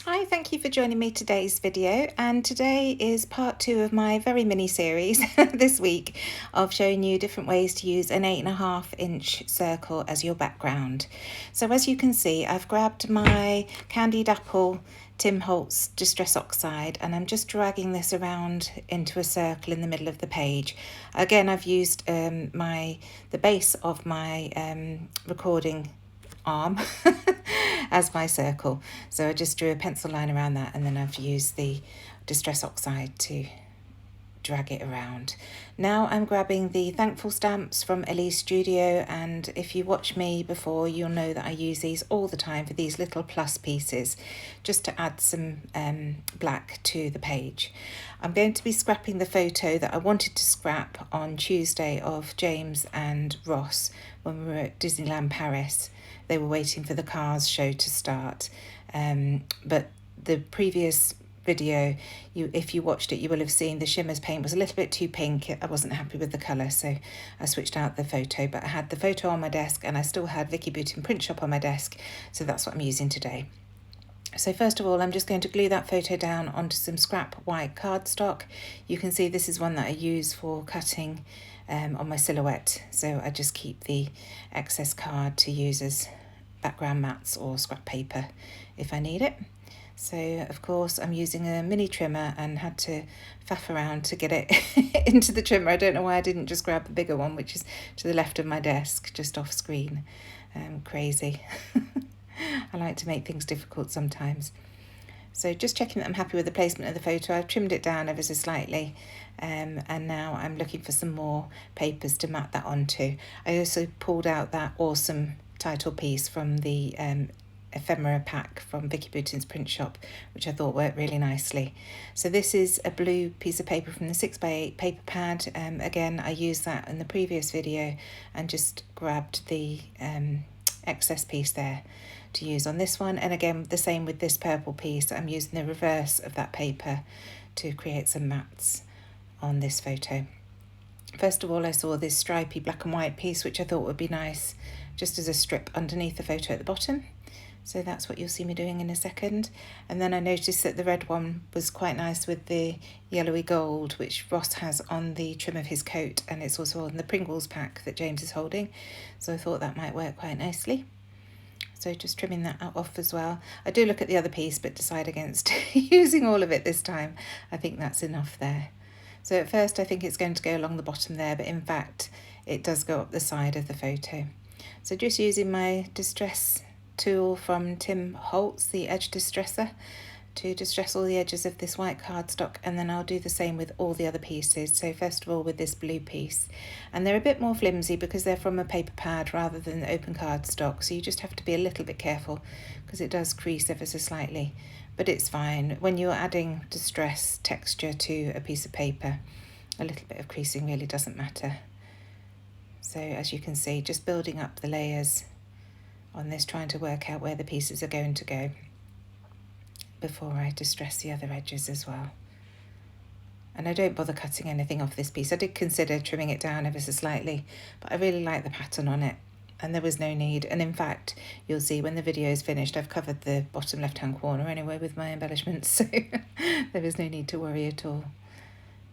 Hi, thank you for joining me today's video, and today is part 2 of my very mini series this week of showing you different ways to use an 8.5-inch circle as your background. So as you can see, I've grabbed my Candied Apple Tim Holtz Distress Oxide and I'm just dragging this around into a circle in the middle of the page. Again, I've used the base of my recording arm as my circle, so I just drew a pencil line around that, and then I've used the Distress Oxide to drag it around. Now I'm grabbing the Thankful stamps from Elise Studio, and if you watch me before, you'll know that I use these all the time for these little plus pieces, just to add some black to the page. I'm going to be scrapping the photo that I wanted to scrap on Tuesday of James and Ross when we were at Disneyland Paris. They were waiting for the Cars show to start, but the previous video, if you watched it, you will have seen the Shimmers paint was a little bit too pink. I wasn't happy with the colour, so I switched out the photo, but I had the photo on my desk and I still had Vicki Boutin Print Shop on my desk, so that's what I'm using today. So first of all, I'm just going to glue that photo down onto some scrap white cardstock. You can see this is one that I use for cutting on my silhouette, so I just keep the excess card to use as background mats or scrap paper if I need it. So of course I'm using a mini trimmer and had to faff around to get it into the trimmer. I don't know why I didn't just grab the bigger one, which is to the left of my desk, just off screen. Crazy. I like to make things difficult sometimes. So just checking that I'm happy with the placement of the photo. I've trimmed it down ever so slightly, and now I'm looking for some more papers to mat that onto. I also pulled out that awesome title piece from the ephemera pack from Vicki Boutin's Print Shop, which I thought worked really nicely. So this is a blue piece of paper from the 6x8 paper pad. Again, I used that in the previous video and just grabbed the excess piece there to use on this one. And again, the same with this purple piece. I'm using the reverse of that paper to create some mats on this photo. First of all, I saw this stripy black and white piece, which I thought would be nice just as a strip underneath the photo at the bottom. So that's what you'll see me doing in a second. And then I noticed that the red one was quite nice with the yellowy gold, which Ross has on the trim of his coat, and it's also on the Pringles pack that James is holding. So I thought that might work quite nicely. So just trimming that off as well. I do look at the other piece, but decide against using all of it this time. I think that's enough there. So at first I think it's going to go along the bottom there, but in fact it does go up the side of the photo. So just using my distress tool from Tim Holtz, the edge distresser, to distress all the edges of this white cardstock, and then I'll do the same with all the other pieces. So first of all with this blue piece, and they're a bit more flimsy because they're from a paper pad rather than open cardstock, so you just have to be a little bit careful because it does crease ever so slightly, but it's fine. When you're adding distress texture to a piece of paper, a little bit of creasing really doesn't matter. So as you can see, just building up the layers on this, trying to work out where the pieces are going to go before I distress the other edges as well. And I don't bother cutting anything off this piece. I did consider trimming it down ever so slightly, but I really like the pattern on it and there was no need. And in fact, you'll see when the video is finished, I've covered the bottom left-hand corner anyway with my embellishments, so there was no need to worry at all.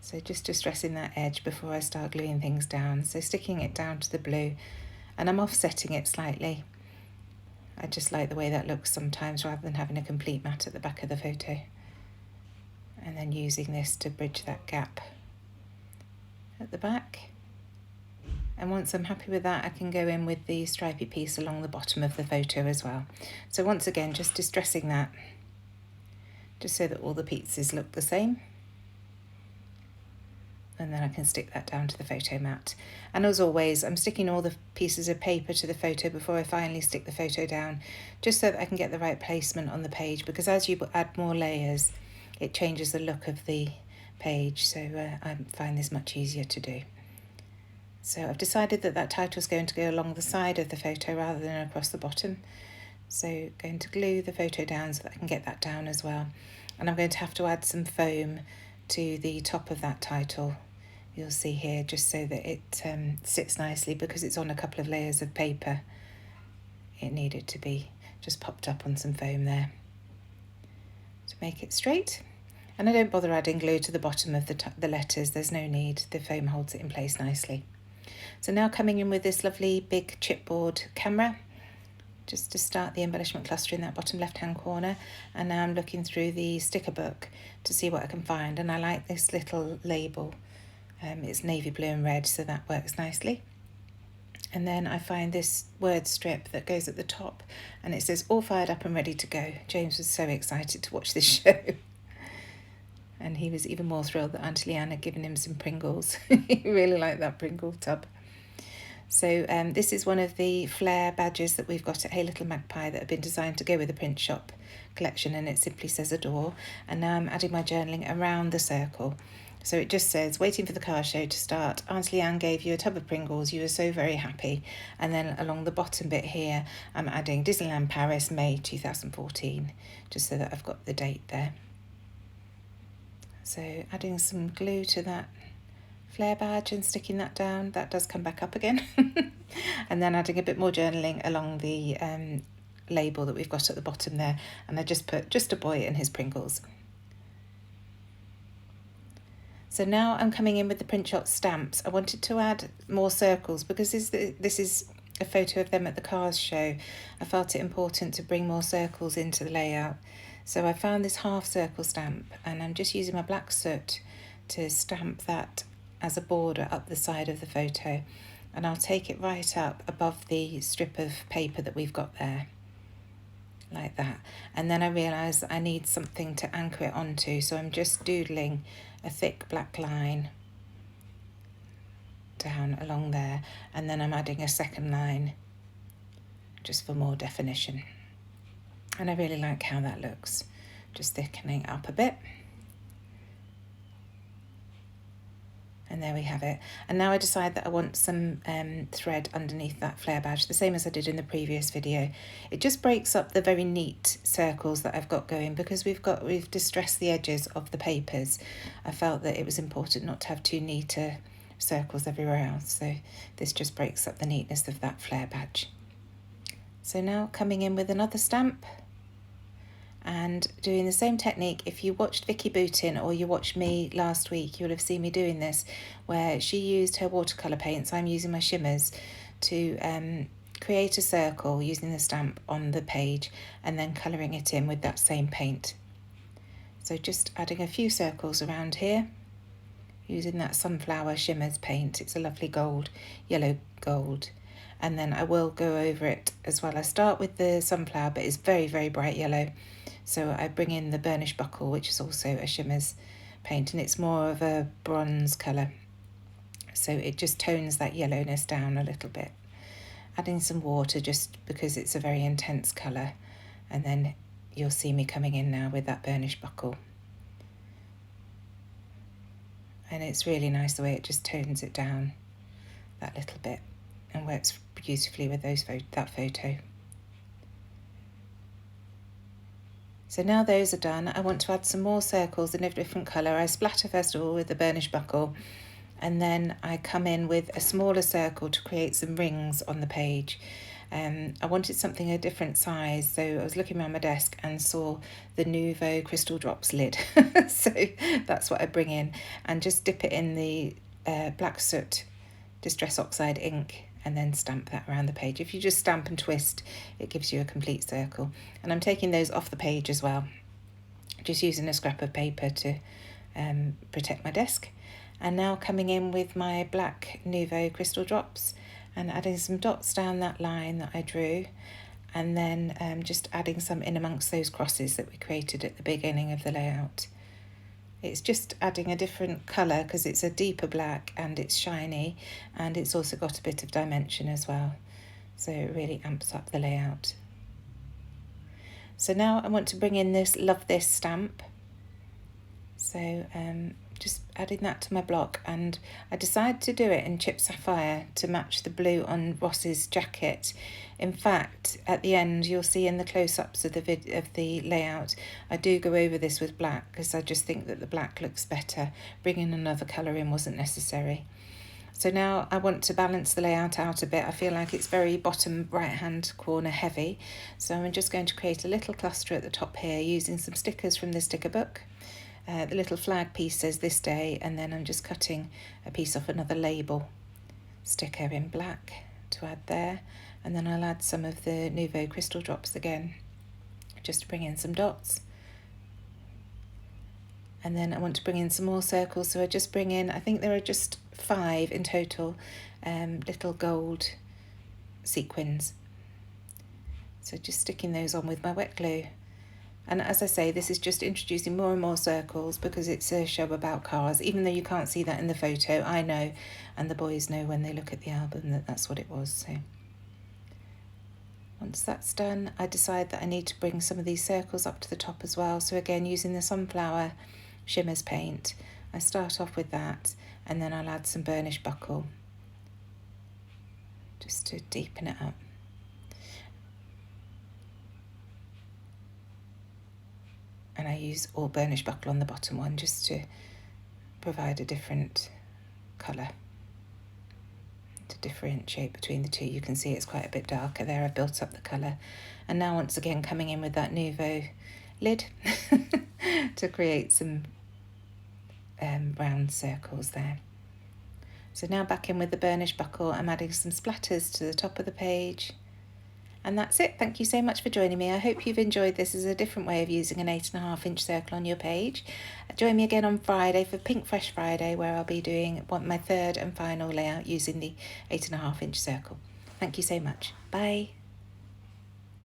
So just distressing that edge before I start gluing things down. So sticking it down to the blue, and I'm offsetting it slightly. I just like the way that looks sometimes rather than having a complete mat at the back of the photo. And then using this to bridge that gap at the back. And once I'm happy with that, I can go in with the stripy piece along the bottom of the photo as well. So once again, just distressing that, just so that all the pieces look the same. And then I can stick that down to the photo mat. And as always, I'm sticking all the pieces of paper to the photo before I finally stick the photo down, just so that I can get the right placement on the page, because as you add more layers, it changes the look of the page, so I find this much easier to do. So I've decided that that title is going to go along the side of the photo rather than across the bottom. So going to glue the photo down so that I can get that down as well. And I'm going to have to add some foam to the top of that title. You'll see here, just so that it sits nicely, because it's on a couple of layers of paper. It needed to be just popped up on some foam there. to make it straight. And I don't bother adding glue to the bottom of the letters, there's no need, the foam holds it in place nicely. So now coming in with this lovely big chipboard camera, just to start the embellishment cluster in that bottom left hand corner, and now I'm looking through the sticker book to see what I can find, and I like this little label. It's navy blue and red, so that works nicely. And then I find this word strip that goes at the top, and it says all fired up and ready to go. James was so excited to watch this show. And he was even more thrilled that Auntie Leanne had given him some Pringles. He really liked that Pringle tub. So this is one of the flair badges that we've got at Hey Little Magpie that have been designed to go with the Print Shop collection, and it simply says adore. And now I'm adding my journaling around the circle. So it just says, waiting for the car show to start. Auntie Leanne gave you a tub of Pringles. You were so very happy. And then along the bottom bit here, I'm adding Disneyland Paris, May 2014, just so that I've got the date there. So adding some glue to that flair badge and sticking that down. That does come back up again. And then adding a bit more journaling along the label that we've got at the bottom there. And I just put just a boy and his Pringles. So now I'm coming in with the Print Shop stamps. I wanted to add more circles because this is a photo of them at the Cars show. I felt it important to bring more circles into the layout. So I found this half circle stamp, and I'm just using my black soot to stamp that as a border up the side of the photo. And I'll take it right up above the strip of paper that we've got there, like that. And then I realised that I need something to anchor it onto, so I'm just doodling a thick black line down along there, and then I'm adding a second line just for more definition. And I really like how that looks, just thickening it up a bit. And there we have it. And now I decide that I want some thread underneath that flair badge, the same as I did in the previous video. It just breaks up the very neat circles that I've got going, because we've distressed the edges of the papers. I felt that it was important not to have too neat circles everywhere else. So this just breaks up the neatness of that flair badge. So now coming in with another stamp and doing the same technique. If you watched Vicki Boutin or you watched me last week, you'll have seen me doing this, where she used her watercolour paints. I'm using my shimmers to create a circle using the stamp on the page and then colouring it in with that same paint. So just adding a few circles around here using that Sunflower Shimmers paint. It's a lovely gold, yellow gold. And then I will go over it as well. I start with the sunflower, but it's very, very bright yellow. So I bring in the burnish buckle, which is also a Shimmers paint, and it's more of a bronze colour. So it just tones that yellowness down a little bit. Adding some water just because it's a very intense colour. And then you'll see me coming in now with that burnish buckle. And it's really nice the way it just tones it down that little bit and works beautifully with that photo. So now those are done, I want to add some more circles in a different colour. I splatter first of all with the burnish buckle, and then I come in with a smaller circle to create some rings on the page. I wanted something a different size, so I was looking around my desk and saw the Nuvo Crystal Drops lid. So that's what I bring in and just dip it in the black soot Distress Oxide ink and then stamp that around the page. If you just stamp and twist, it gives you a complete circle. And I'm taking those off the page as well, just using a scrap of paper to protect my desk. And now coming in with my black Nuvo Crystal Drops and adding some dots down that line that I drew, and then just adding some in amongst those crosses that we created at the beginning of the layout. It's just adding a different colour because it's a deeper black and it's shiny, and it's also got a bit of dimension as well, so it really amps up the layout. So now I want to bring in this Love This stamp, so just adding that to my block, and I decided to do it in Chip Sapphire to match the blue on Ross's jacket. In fact, at the end you'll see in the close-ups of the layout, I do go over this with black because I just think that the black looks better. Bringing another colour in wasn't necessary. So now I want to balance the layout out a bit. I feel like it's very bottom right hand corner heavy. So I'm just going to create a little cluster at the top here using some stickers from the sticker book. The little flag piece says this day, and then I'm just cutting a piece off another label sticker in black to add there. And then I'll add some of the Nouveau crystal drops again, just to bring in some dots. And then I want to bring in some more circles, so I just bring in, I think there are just 5 in total, little gold sequins. So just sticking those on with my wet glue. And as I say, this is just introducing more and more circles because it's a show about cars. Even though you can't see that in the photo, I know, and the boys know when they look at the album that that's what it was. So once that's done, I decide that I need to bring some of these circles up to the top as well. So again, using the Sunflower Shimmers paint, I start off with that, and then I'll add some burnished buckle just to deepen it up. And I use all burnished buckle on the bottom one just to provide a different colour to differentiate between the two. You can see it's quite a bit darker there. I've built up the colour, and now once again coming in with that Nouveau lid to create some round circles there. So now back in with the burnished buckle, I'm adding some splatters to the top of the page. And that's it. Thank you so much for joining me. I hope you've enjoyed this as a different way of using an 8.5 inch circle on your page. Join me again on Friday for Pink Fresh Friday, where I'll be doing my third and final layout using the 8.5 inch circle. Thank you so much. Bye.